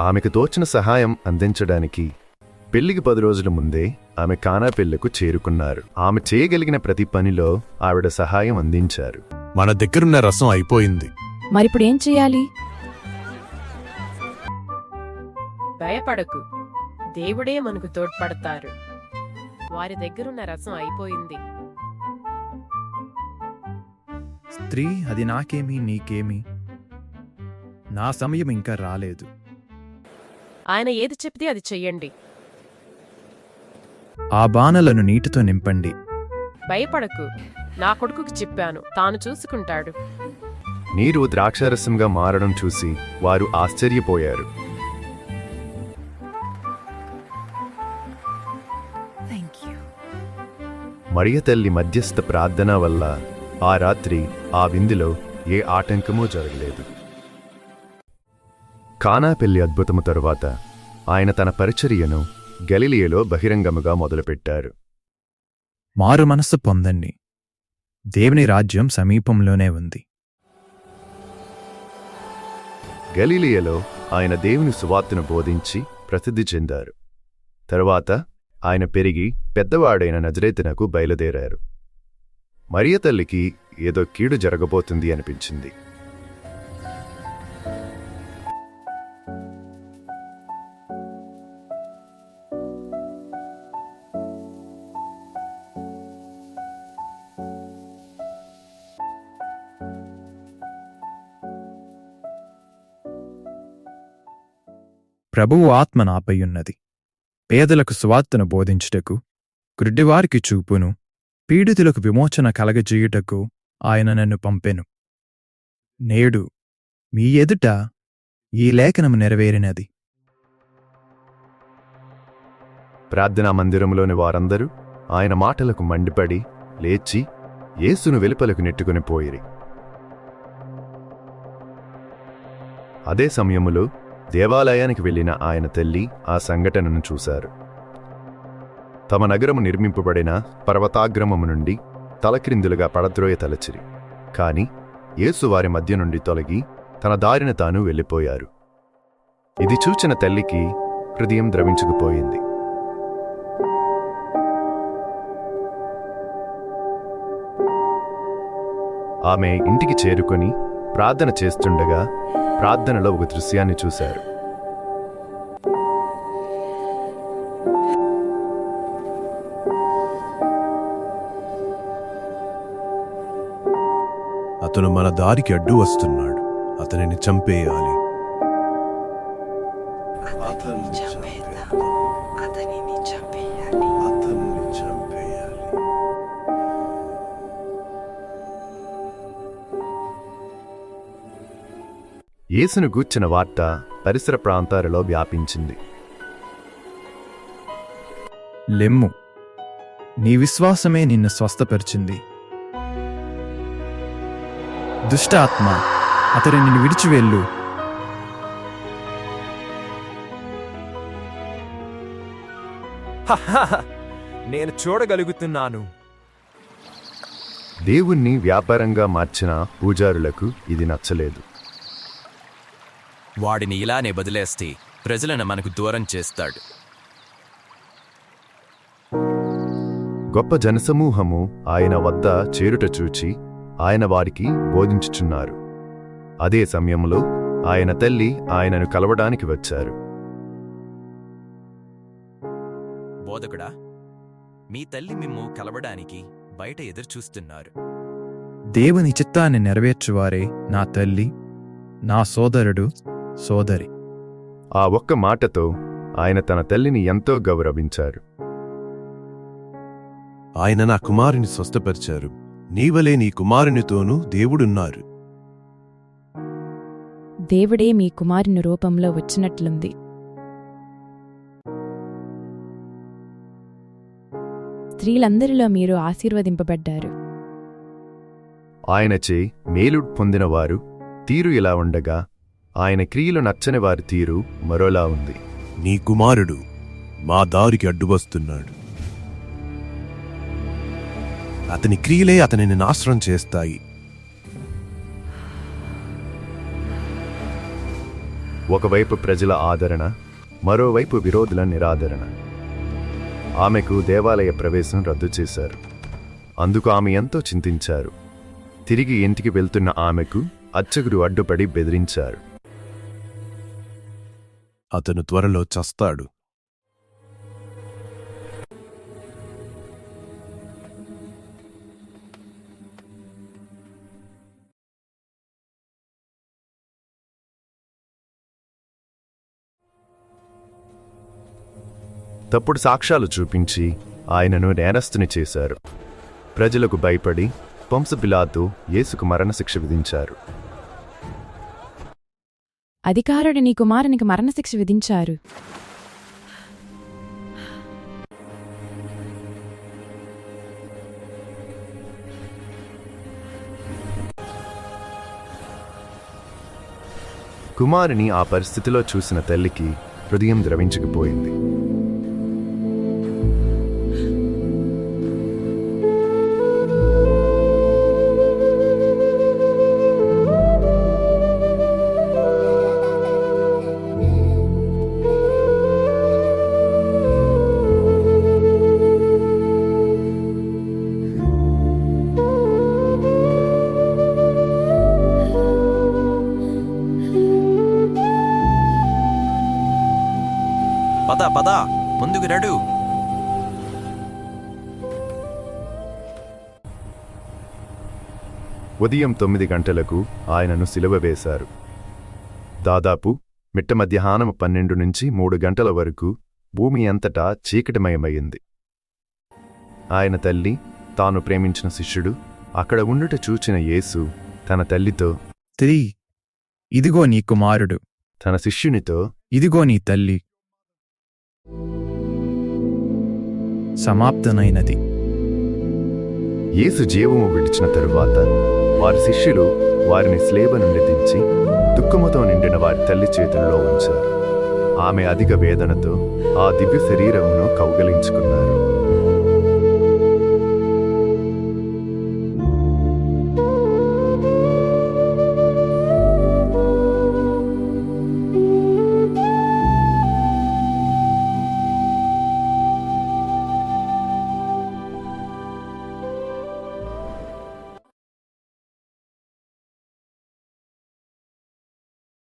ఆమెకు తోచిన సహాయం అందించడానికి పెళ్లికి 10 రోజుల ముందే ఆమె కానా పెళ్లకు చేరుకున్నారు. ఆమె చేయగలిగిన ప్రతి పనిలో ఆవిడ సహాయం అందించారు. మన దగ్గరున్న రసం అయిపోయింది. మరిప్పుడేం చెయ్యాలి? భయపడకు, దేవుడే మనకు తోడ్పడతారు. వారి దగ్గరున్న రసం అయిపోయింది. స్త్రీ, అది నాకేమి నీకేమి? నా సమయం ఇంకా రాలేదు. ఆయన ఏది చెప్తే అది చెయ్యండి. ఆ బాణలను నీటితో నింపండి. భయపడకు, నా కొడుకుకి చెప్పాను, తాను చూసుకుంటాడు. నీరు ద్రాక్షారసంగా మారడం చూసి వారు ఆశ్చర్యపోయారు. మరియ తల్లి మధ్యస్థ ప్రార్థన వల్ల ఆ రాత్రి ఆ విందులో ఏ ఆటంకమూ జరగలేదు. కానా పెళ్లి అద్భుతము తరువాత ఆయన తన పరిచర్యను గలిలియలో బహిరంగముగా మొదలుపెట్టారు. మారు మనస్సు పొందండి, దేవుని రాజ్యం సమీపంలోనే ఉంది. గలిలియలో ఆయన దేవుని సువార్తను బోధించి ప్రసిద్ధి చెందారు. తరువాత ఆయన పెరిగి పెద్దవాడైన నజరేతునకు బయలుదేరారు. మరియ తల్లికి ఏదో కీడు జరగబోతుంది అనిపించింది. ప్రభువు ఆత్మ నాపైయున్నది, పేదలకు సువార్తను బోధించుటకు, గ్రుడ్డివారికి చూపును, పీడితులకు విమోచన కలగజేయుటకు ఆయన నన్ను పంపెను. నేడు మీ ఎదుట ఈ లేఖనము నెరవేరినది. ప్రార్థనా మందిరంలోని వారందరూ ఆయన మాటలకు మండిపడి లేచి యేసును వెలుపలకు నెట్టుకుని పోయిరి. అదే సమయములో దేవాలయానికి వెళ్లిన ఆయన తల్లి ఆ సంఘటనను చూశారు. తమ నగరము నిర్మింపబడిన పర్వతాగ్రమము నుండి తలక్రిందులుగా పడద్రోయ తలచిరి. కాని యేసు వారి మధ్య నుండి తొలగి తన దారిన తాను వెళ్ళిపోయారు. ఇది చూచిన తల్లికి హృదయం ద్రవించుకుపోయింది. ఆమె ఇంటికి చేరుకొని ప్రార్థన చేస్తుండగా ప్రార్థనలో ఒక దృశ్యాన్ని చూశారు. అతను మన దారికి అడ్డు వస్తున్నాడు, అతనిని చంపేయాలి. యేసును గూర్చిన వార్త పరిసర ప్రాంతాలలో వ్యాపించింది. లెమ్ము, నీ విశ్వాసమే నిన్ను స్వస్థపరిచింది. దుష్ట ఆత్మ, అతడు నిన్ను విడిచివెళ్ళు. నేను చూడగలుగుతున్నాను. దేవుణ్ణి వ్యాపారంగా మార్చిన పూజారులకు ఇది నచ్చలేదు. వాడిని ఇలానే వదిలేస్తే ప్రజలను మనకు దూరం చేస్తాడు. గొప్ప జనసమూహము ఆయన వద్ద చేరుట చూచి ఆయన వారికి బోధించుచున్నారు. అదే సమయంలో ఆయన తల్లి ఆయనను కలవడానికి వచ్చారు. బోధకుడా, మీ తల్లి మిమ్ము కలవడానికి బయట ఎదురుచూస్తున్నారు. దేవుని చిత్తాన్ని నెరవేర్చువారే నా తల్లి, నా సోదరుడు, సోదరి. ఆ ఒక్క మాటతో ఆయన తన తల్లిని ఎంతో గౌరవించారు. ఆయన నా కుమారుని స్వస్థపరిచారు. నీవలే నీ కుమారునితోనూ దేవుడున్నారు. దేవుడే మీ కుమారుని రూపంలో వచ్చినట్లుంది. స్త్రీలందరిలో మీరు ఆశీర్వదింపబడ్డారు. ఆయనచే మేలు పొందినవారు తీరు ఇలా ఉండగా ఆయన క్రియలు నచ్చని వారి తీరు మరోలా ఉంది. నీ కుమారుడు మా దారికి అడ్డువస్తున్నాడు. అతని క్రియలే అతనిని నాశనం చేస్తాయి. ఒకవైపు ప్రజల ఆదరణ, మరోవైపు విరోధుల నిరాదరణ. ఆమెకు దేవాలయ ప్రవేశం రద్దు చేశారు. అందుకు ఆమె ఎంతో చింతించారు. తిరిగి ఇంటికి వెళ్తున్న ఆమెకు అర్చకుడు అడ్డుపడి బెదిరించారు. అతను త్వరలో చస్తాడు. తప్పుడు సాక్ష్యాలు చూపించి ఆయనను నేరస్తుని చేశారు. ప్రజలకు భయపడి పొంసు పిలాతు యేసుకు మరణశిక్ష విధించారు. అధికారుడు నీ కుమారునికి మరణశిక్ష విధించారు. కుమారుని ఆ పరిస్థితిలో చూసిన తల్లికి హృదయం ద్రవించుకుపోయింది. పద పద, ముందుకు నడు. ఉదయం 9 గంటలకు ఆయనను సిలువ వేశారు. దాదాపు మిట్ట మధ్యాహ్నం 12 నుంచి 3 గంటల వరకు భూమి అంతటా చీకటిమయమైంది. ఆయన తల్లి, తాను ప్రేమించిన శిష్యుడు అక్కడ ఉండుట చూచిన యేసు తన తల్లితో, స్త్రీ, ఇదిగో నీ కుమారుడు. తన శిష్యునితో, ఇదిగో నీ తల్లి. సమాప్తమైనది. యేసు జీవము విడిచిన తరువాత వారి శిష్యులు వారిని స్లేబ నుండి దించి దుఃఖముతో నిండిన వారి తల్లి చేతుల్లో ఉంచారు. ఆమె అధిక వేదనతో ఆ దివ్య శరీరమును కౌగలించుకున్నారు.